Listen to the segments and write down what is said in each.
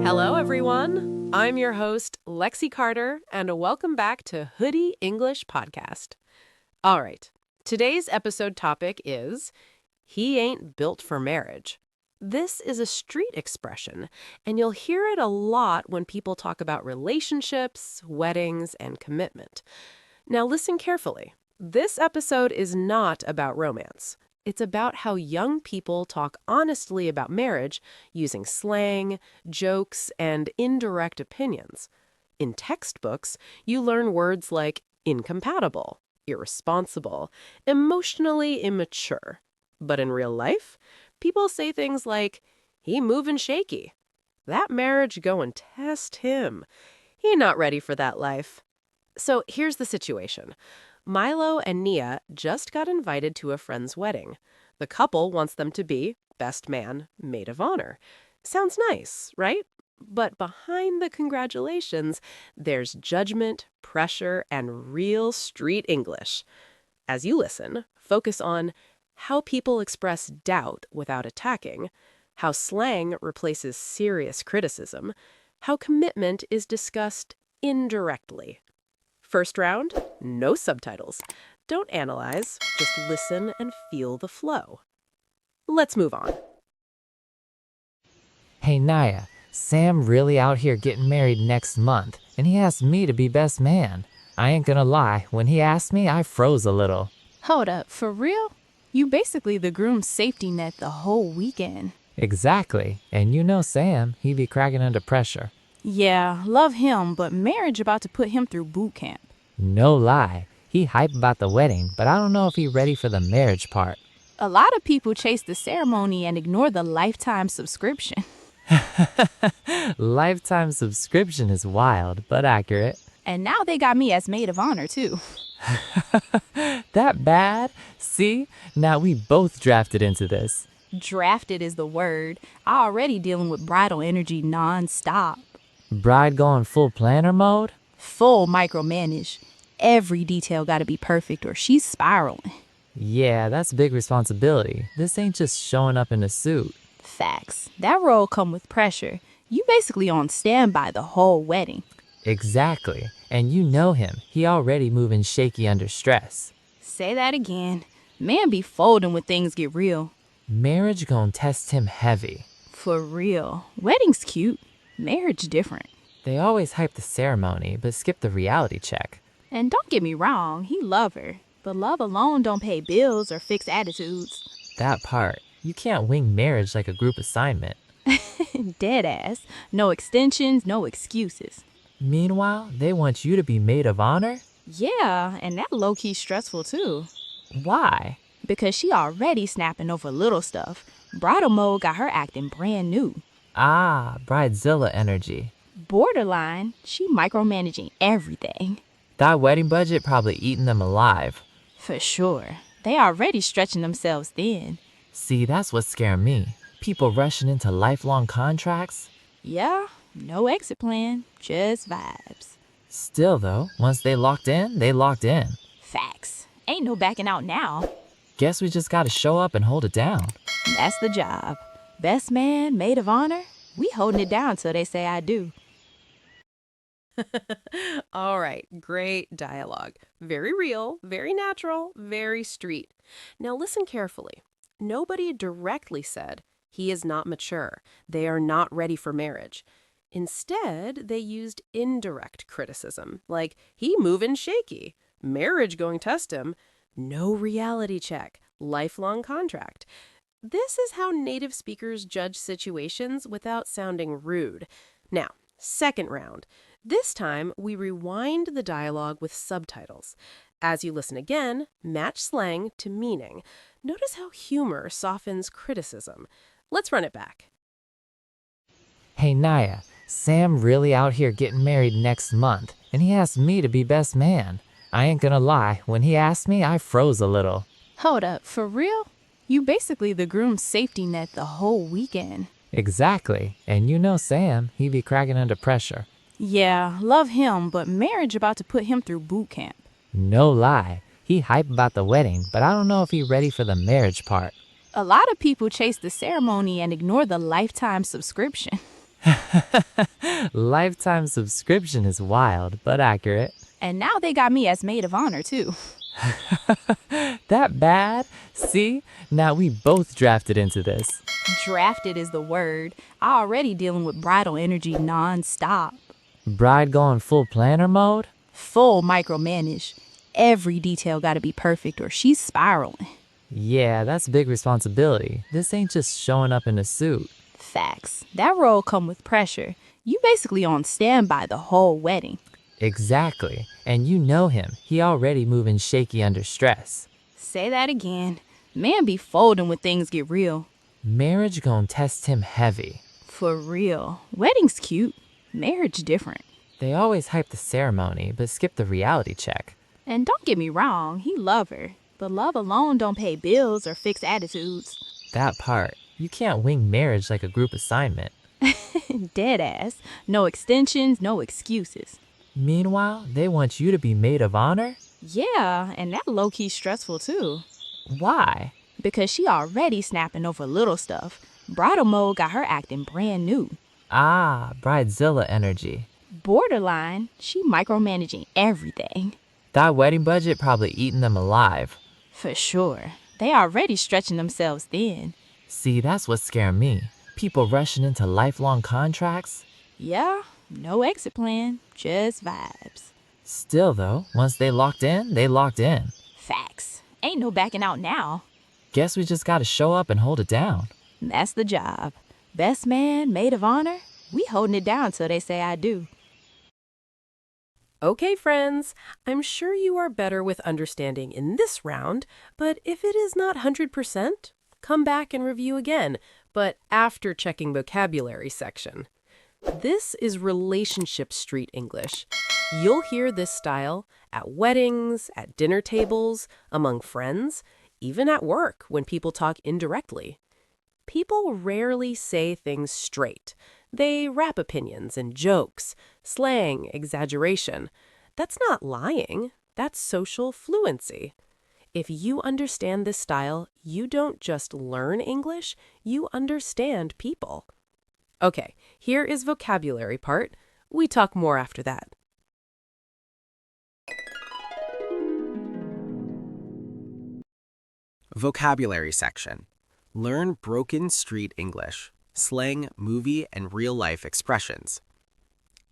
Hello, everyone. I'm your host, Lexi Carter, and welcome back to Hoody English Podcast. All right, today's episode topic is He Ain't Built for Marriage. This is a street expression, and you'll hear it a lot when people talk about relationships, weddings, and commitment. Now listen carefully. This episode is not about romance. It's about how young people talk honestly about marriage using slang, jokes, and indirect opinions. In textbooks, you learn words like incompatible, irresponsible, emotionally immature. But in real life, people say things like, he moving shaky. That marriage goin' test him. He not ready for that life. So here's the situation. Milo and Nia just got invited to a friend's wedding. The couple wants them to be best man, maid of honor. Sounds nice, right? But behind the congratulations, there's judgment, pressure, and real street English. As you listen, focus on how people express doubt without attacking, how slang replaces serious criticism, how commitment is discussed indirectly. First round, no subtitles. Don't analyze, just listen and feel the flow. Let's move on. Hey Nia, Sam really out here getting married next month, and he asked me to be best man. I ain't gonna lie, when he asked me, I froze a little. Hold up, for real? You basically the groom's safety net the whole weekend. Exactly, and you know Sam, he be cracking under pressure. Yeah, love him, but marriage about to put him through boot camp. No lie, he hype about the wedding, but I don't know if he ready for the marriage part. A lot of people chase the ceremony and ignore the lifetime subscription. Lifetime subscription is wild, but accurate. And now they got me as maid of honor, too. That bad? See? Now we both drafted into this. Drafted is the word. I already dealing with bridal energy non-stop. Bride going full planner mode? Full micromanage. Every detail gotta be perfect or she's spiraling. Yeah, that's big responsibility. This ain't just showing up in a suit. Facts. That role come with pressure. You basically on standby the whole wedding. Exactly. And you know him. He already moving shaky under stress. Say that again. Man be folding when things get real. Marriage gon' test him heavy. For real. Wedding's cute. Marriage different. They always hype the ceremony, but skip the reality check. And don't get me wrong, he love her. But love alone don't pay bills or fix attitudes. That part. You can't wing marriage like a group assignment. Dead ass. No extensions, no excuses. Meanwhile, they want you to be maid of honor? Yeah, and that low-key stressful too. Why? Because she already snapping over little stuff. Bridal mode got her acting brand new. Ah, bridezilla energy. Borderline, she micromanaging everything. That wedding budget probably eating them alive. For sure. They already stretching themselves thin. See, that's what's scaring me. People rushing into lifelong contracts. Yeah, no exit plan, just vibes. Still though, once they locked in, they locked in. Facts. Ain't no backing out now. Guess we just gotta show up and hold it down. That's the job. Best man, maid of honor, we holding it down till they say I do. All right, great dialogue. Very real, very natural, very street. Now listen carefully. Nobody directly said, he is not mature. They are not ready for marriage. Instead, they used indirect criticism, like, he moving shaky, marriage going test him, no reality check, lifelong contract. This is how native speakers judge situations without sounding rude. Now, second round. This time, we rewind the dialogue with subtitles. As you listen again, match slang to meaning. Notice how humor softens criticism. Let's run it back. Hey Nia, Sam really out here getting married next month, and he asked me to be best man. I ain't gonna lie, when he asked me, I froze a little. Hold up, for real? You basically the groom's safety net the whole weekend. Exactly, and you know Sam, he be cracking under pressure. Yeah, love him, but marriage about to put him through boot camp. No lie, he hype about the wedding, but I don't know if he ready for the marriage part. A lot of people chase the ceremony and ignore the lifetime subscription. Lifetime subscription is wild, but accurate. And now they got me as maid of honor, too. That bad? See? Now we both drafted into this. Drafted is the word. I already dealing with bridal energy non-stop. Bride going full planner mode? Full micromanage. Every detail gotta be perfect or she's spiraling. Yeah, that's big responsibility. This ain't just showing up in a suit. Facts. That role come with pressure. You basically on standby the whole wedding. Exactly. And you know him. He already moving shaky under stress. Say that again. Man be folding when things get real. Marriage gon' test him heavy. For real. Wedding's cute. Marriage different. They always hype the ceremony, but skip the reality check. And don't get me wrong, he love her. But love alone don't pay bills or fix attitudes. That part. You can't wing marriage like a group assignment. Dead ass. No extensions, no excuses. Meanwhile, they want you to be maid of honor? Yeah, and that low-key stressful too. Why? Because she already snapping over little stuff. Bridal mode got her acting brand new. Ah, bridezilla energy. Borderline, she micromanaging everything. That wedding budget probably eating them alive. For sure. They already stretching themselves thin. See, that's what's scaring me. People rushing into lifelong contracts. Yeah, no exit plan, just vibes. Still though, once they locked in, they locked in. Facts. Ain't no backing out now. Guess we just gotta show up and hold it down. That's the job. Best man, maid of honor, we holding it down till they say I do. Okay, friends, I'm sure you are better with understanding in this round, but if it is not 100%, come back and review again, but after checking vocabulary section. This is relationship street English. You'll hear this style at weddings, at dinner tables, among friends, even at work when people talk indirectly. People rarely say things straight. They wrap opinions in jokes, slang, exaggeration. That's not lying. That's social fluency. If you understand this style, you don't just learn English, you understand people. Okay, here is vocabulary part. We talk more after that. Vocabulary section. Learn broken street English, slang, movie, and real-life expressions.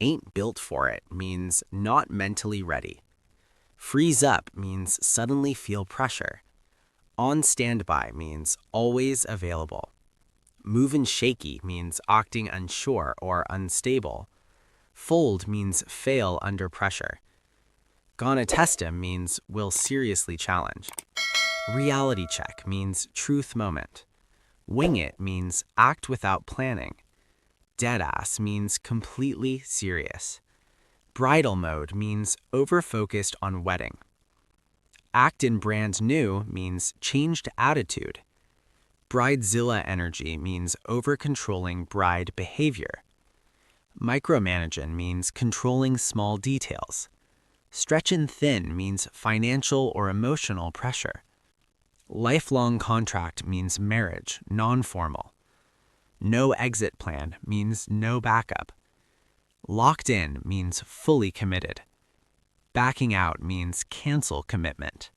Ain't built for it means not mentally ready. Freeze up means suddenly feel pressure. On standby means always available. Movin' shaky means acting unsure or unstable. Fold means fail under pressure. Gonna test him means will seriously challenge. Reality check means truth moment. Wing it means act without planning. Deadass means completely serious. Bridal mode means over-focused on wedding. Act in brand new means changed attitude. Bridezilla energy means over-controlling bride behavior. Micromanaging means controlling small details. Stretchin' thin means financial or emotional pressure. Lifelong contract means marriage, non-formal. No exit plan means no backup. Locked in means fully committed. Backing out means cancel commitment.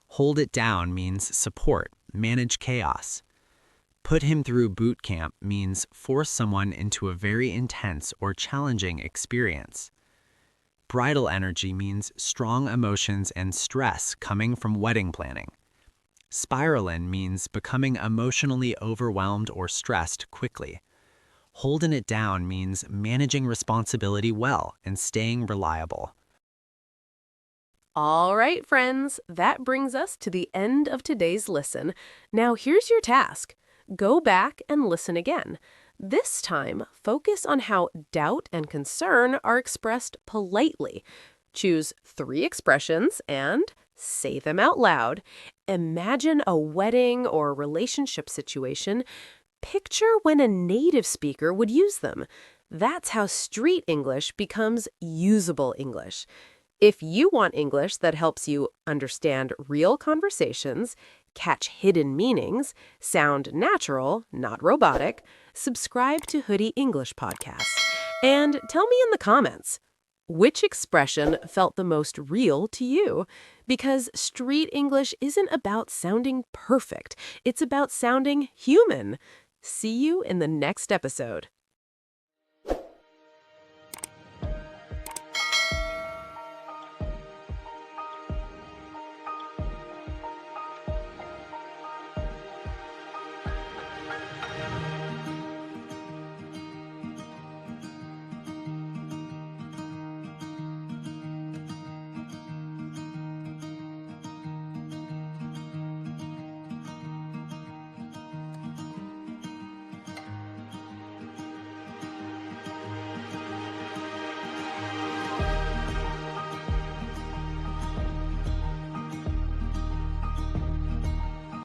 Hold it down means support, manage chaos. Put him through boot camp means force someone into a very intense or challenging experience. Bridal energy means strong emotions and stress coming from wedding planning. Spiralin' means becoming emotionally overwhelmed or stressed quickly. Holding it down means managing responsibility well and staying reliable. All right, friends, that brings us to the end of today's listen. Now here's your task. Go back and listen again. This time, focus on how doubt and concern are expressed politely. Choose 3 expressions and say them out loud. Imagine a wedding or relationship situation. Picture when a native speaker would use them. That's how street English becomes usable English. If you want English that helps you understand real conversations, catch hidden meanings, sound natural, not robotic, subscribe to Hoody English Podcast, and tell me in the comments, which expression felt the most real to you? Because street English isn't about sounding perfect. It's about sounding human. See you in the next episode.